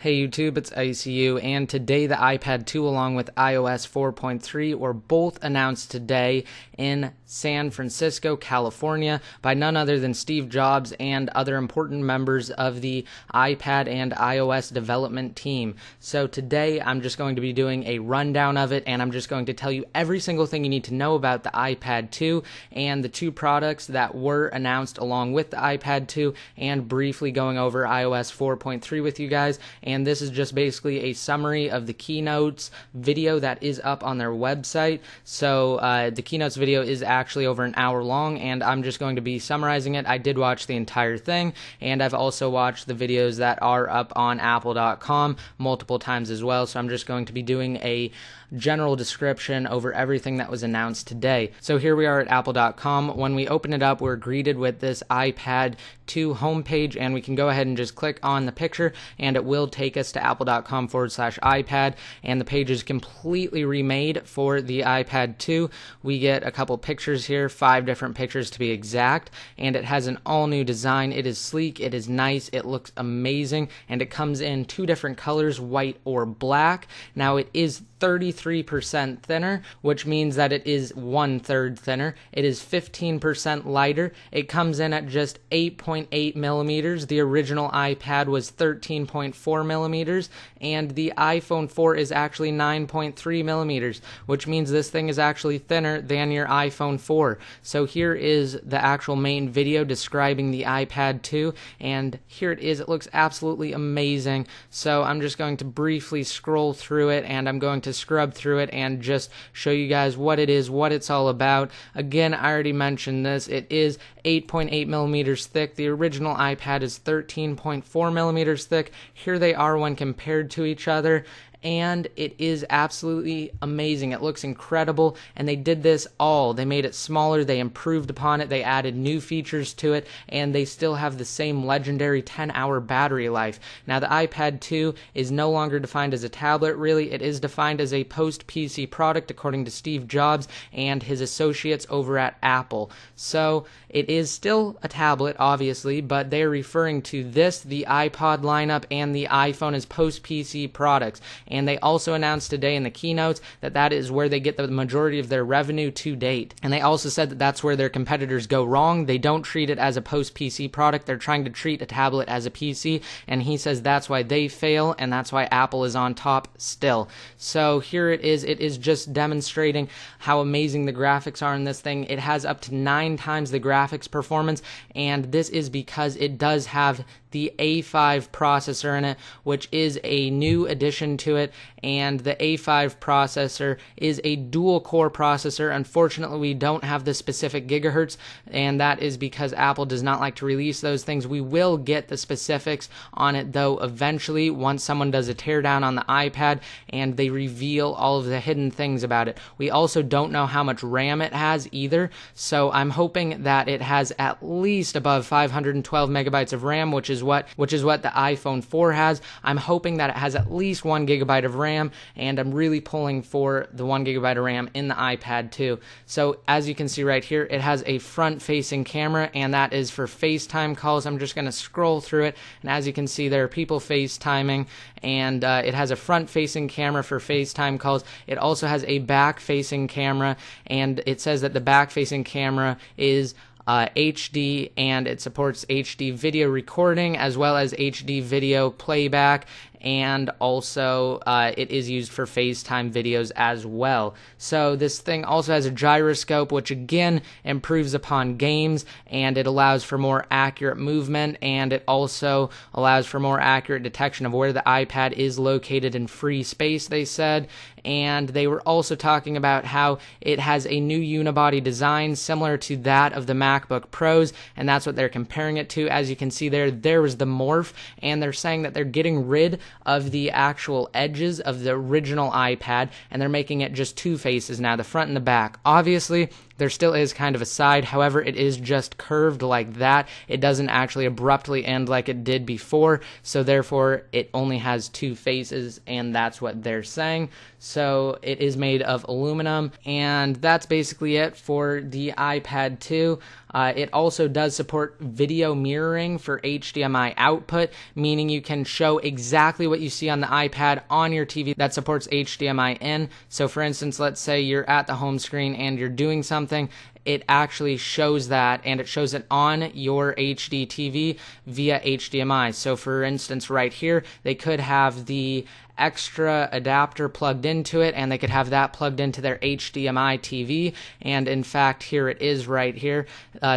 Hey YouTube, it's ICU, and today the iPad 2 along with iOS 4.3 were both announced today in San Francisco, California by none other than Steve Jobs and other important members of the iPad and iOS development team. So today I'm just going to be doing a rundown of it, and I'm just going to tell you every single thing you need to know about the iPad 2 and the two products that were announced along with the iPad 2, and briefly going over iOS 4.3 with you guys. And this is just basically a summary of the Keynotes video that is up on their website. So the Keynotes video is actually over an hour long, and I'm just going to be summarizing it. I did watch the entire thing, and I've also watched the videos that are up on Apple.com multiple times as well. So I'm just going to be doing a general description over everything that was announced today. So here we are at Apple.com. When we open it up, we're greeted with this iPad 2 homepage, and we can go ahead and just click on the picture, and it will take us to apple.com/iPad, and the page is completely remade for the iPad 2. We get a couple pictures here, 5 different pictures to be exact, and it has an all-new design. It is sleek, it is nice, it looks amazing, and it comes in 2 different colors, white or black. Now it is 33% thinner, which means that it is 1/3 thinner. It is 15% lighter. It comes in at just 8.8 millimeters. The original iPad was 13.4 millimeters, and the iPhone 4 is actually 9.3 millimeters, which means this thing is actually thinner than your iPhone 4. So here is the actual main video describing the iPad 2, and here it is. It looks absolutely amazing. So I'm just going to briefly scroll through it, and I'm going to scrub through it and just show you guys what it is, what it's all about. Again, I already mentioned this. It is 8.8 millimeters thick. The original iPad is 13.4 millimeters thick. Here they are when compared to each other, and it is absolutely amazing. It looks incredible, and they did this all. They made it smaller, they improved upon it, they added new features to it, and they still have the same legendary 10-hour battery life. Now, the iPad 2 is no longer defined as a tablet, really. It is defined as a post-PC product, according to Steve Jobs and his associates over at Apple. So, it is still a tablet, obviously, but they're referring to this, the iPod lineup, and the iPhone as post-PC products. And they also announced today in the keynotes that that is where they get the majority of their revenue to date. And they also said that that's where their competitors go wrong. They don't treat it as a post-PC product. They're trying to treat a tablet as a PC. And he says that's why they fail, and that's why Apple is on top still. So here it is. It is just demonstrating how amazing the graphics are in this thing. It has up to 9 times the graphics performance, and this is because it does have the A5 processor in it, which is a new addition to it, and the A5 processor is a dual-core processor. Unfortunately, we don't have the specific gigahertz, and that is because Apple does not like to release those things. We will get the specifics on it, though, eventually, once someone does a teardown on the iPad and they reveal all of the hidden things about it. We also don't know how much RAM it has either, so I'm hoping that it has at least above 512 megabytes of RAM, which is what the iPhone 4 has. I'm hoping that it has at least 1 gigabyte of RAM, and I'm really pulling for the 1 gigabyte of RAM in the iPad 2. So as you can see right here, it has a front-facing camera, and that is for FaceTime calls. I'm just going to scroll through it, and as you can see, there are people FaceTiming, and it has a front-facing camera for FaceTime calls. It also has a back-facing camera, and it says that the back-facing camera is HD, and it supports HD video recording as well as HD video playback, and also it is used for FaceTime videos as well. So this thing also has a gyroscope, which again improves upon games, and it allows for more accurate movement, and it also allows for more accurate detection of where the iPad is located in free space, they said. And they were also talking about how it has a new unibody design similar to that of the MacBook Pros, and that's what they're comparing it to. As you can see there was the morph, and they're saying that they're getting rid of the actual edges of the original iPad, and they're making it just 2 faces now, the front and the back. Obviously, There still is kind of a side, however, it is just curved like that. It doesn't actually abruptly end like it did before, so therefore it only has two faces, and that's what they're saying. So it is made of aluminum, and that's basically it for the iPad 2. It also does support video mirroring for HDMI output, meaning you can show exactly what you see on the iPad on your TV that supports HDMI in. So for instance, let's say you're at the home screen and you're doing something, it actually shows that, and it shows it on your HD TV via HDMI. So for instance, right here, they could have the extra adapter plugged into it, and they could have that plugged into their HDMI TV. And in fact, here it is right here.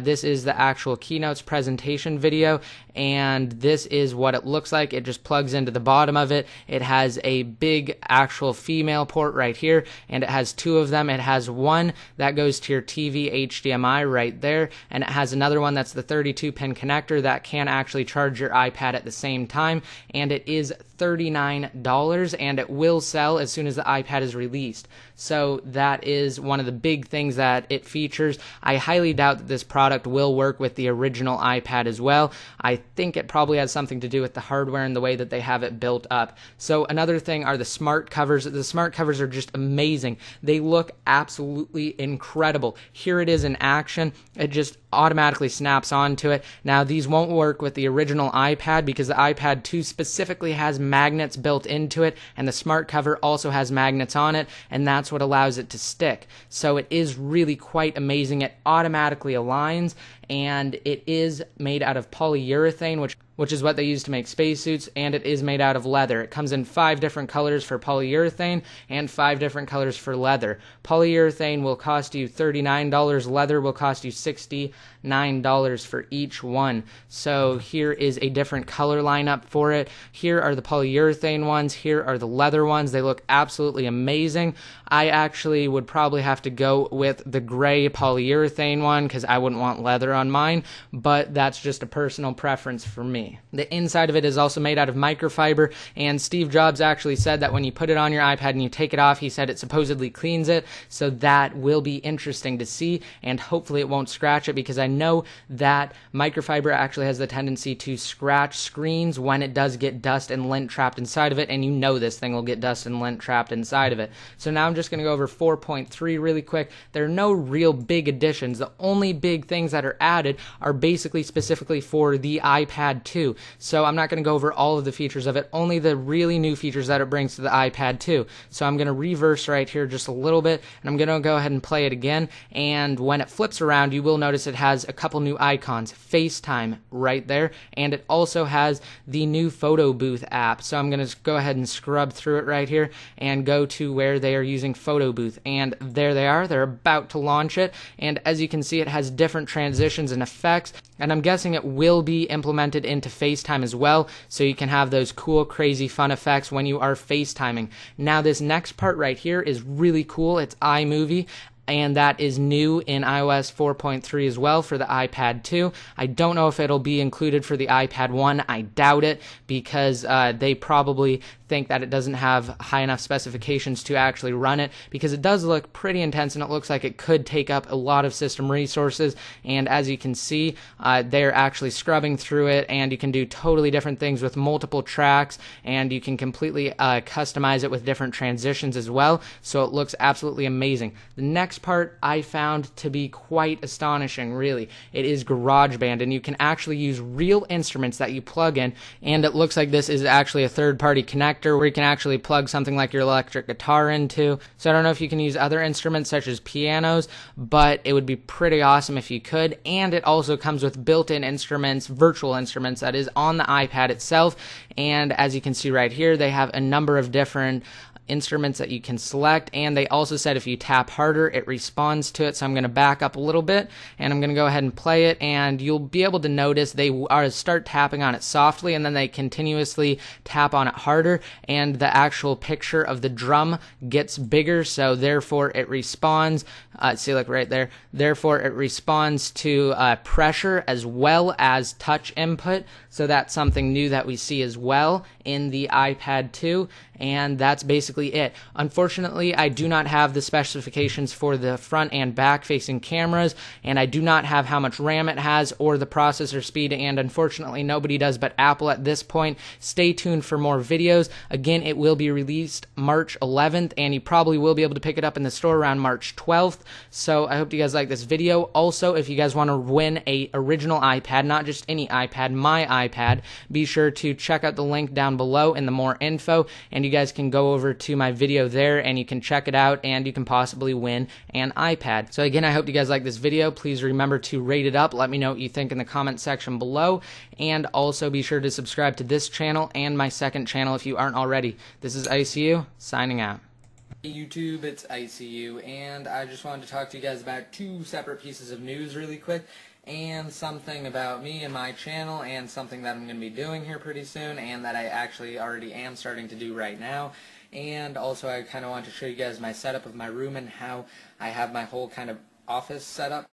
This is the actual Keynote's presentation video, and this is what it looks like. It just plugs into the bottom of it. It has a big actual female port right here, and it has two of them. It has one that goes to your TV HDMI right there, and it has another one that's the 32-pin connector that can actually charge your iPad at the same time, and it is $39, and it will sell as soon as the iPad is released. So that is one of the big things that it features. I highly doubt that this product will work with the original iPad as well. I think it probably has something to do with the hardware and the way that they have it built up. So another thing are the smart covers. The smart covers are just amazing. They look absolutely incredible. Here it is in action. It just automatically snaps onto it. Now these won't work with the original iPad because the iPad 2 specifically has magnets built into it, and the smart cover also has magnets on it, and that's what allows it to stick. So it is really quite amazing. It automatically aligns, and it is made out of polyurethane, which is what they use to make spacesuits, and it is made out of leather. It comes in 5 different colors for polyurethane and 5 different colors for leather. Polyurethane will cost you $39, leather will cost you $69 for each one. So here is a different color lineup for it. Here are the polyurethane ones, here are the leather ones. They look absolutely amazing. I actually would probably have to go with the gray polyurethane one because I wouldn't want leather on mine, but that's just a personal preference for me. The inside of it is also made out of microfiber, and Steve Jobs actually said that when you put it on your iPad and you take it off, he said it supposedly cleans it, so that will be interesting to see, and hopefully it won't scratch it, because I know that microfiber actually has the tendency to scratch screens when it does get dust and lint trapped inside of it, and you know this thing will get dust and lint trapped inside of it. So now I'm just going to go over 4.3 really quick. There are no real big additions. The only big things that are added are basically specifically for the iPad 2. So I'm not going to go over all of the features of it, only the really new features that it brings to the iPad 2. So I'm going to reverse right here just a little bit, and I'm going to go ahead and play it again. And when it flips around, you will notice it has a couple new icons. FaceTime right there, and it also has the new photo booth app. So I'm going to go ahead and scrub through it right here and go to where they are using photo booth, and there they are. They're about to launch it, and as you can see, it has different transitions and effects, and I'm guessing it will be implemented into FaceTime as well, so you can have those cool, crazy, fun effects when you are FaceTiming. Now this next part right here is really cool. It's iMovie, and that is new in iOS 4.3 as well for the iPad 2. I don't know if it'll be included for the iPad 1. I doubt it, because they probably think that it doesn't have high enough specifications to actually run it, because it does look pretty intense and it looks like it could take up a lot of system resources. And as you can see, they're actually scrubbing through it, and you can do totally different things with multiple tracks, and you can completely customize it with different transitions as well. So it looks absolutely amazing. The next part I found to be quite astonishing, really. It is GarageBand, and you can actually use real instruments that you plug in, and it looks like this is actually a third-party connector where you can actually plug something like your electric guitar into. So I don't know if you can use other instruments such as pianos, but it would be pretty awesome if you could. And it also comes with built-in instruments, virtual instruments, that is on the iPad itself. And as you can see right here, they have a number of different instruments that you can select, and they also said if you tap harder it responds to it. So I'm going to back up a little bit, and I'm going to go ahead and play it, and you'll be able to notice they start tapping on it softly, and then they continuously tap on it harder, and the actual picture of the drum gets bigger, so therefore it responds see, like right there, therefore it responds to pressure as well as touch input. So that's something new that we see as well in the iPad 2, and that's basically basically it. Unfortunately, I do not have the specifications for the front and back facing cameras, and I do not have how much RAM it has or the processor speed, and unfortunately nobody does but Apple at this point. Stay tuned for more videos. Again, it will be released March 11th, and you probably will be able to pick it up in the store around March 12th. So I hope you guys like this video. Also, if you guys want to win a original iPad, not just any iPad, my iPad, be sure to check out the link down below in the more info, and you guys can go over to my video there and you can check it out, and you can possibly win an iPad. So again, I hope you guys like this video. Please remember to rate it up. Let me know what you think in the comment section below, and also be sure to subscribe to this channel and my second channel if you aren't already. This is ICU signing out. Hey YouTube, it's ICU, and I just wanted to talk to you guys about two separate pieces of news really quick, and something about me and my channel, and something that I'm going to be doing here pretty soon, and that I actually already am starting to do right now. And also I kind of want to show you guys my setup of my room and how I have my whole kind of office set up.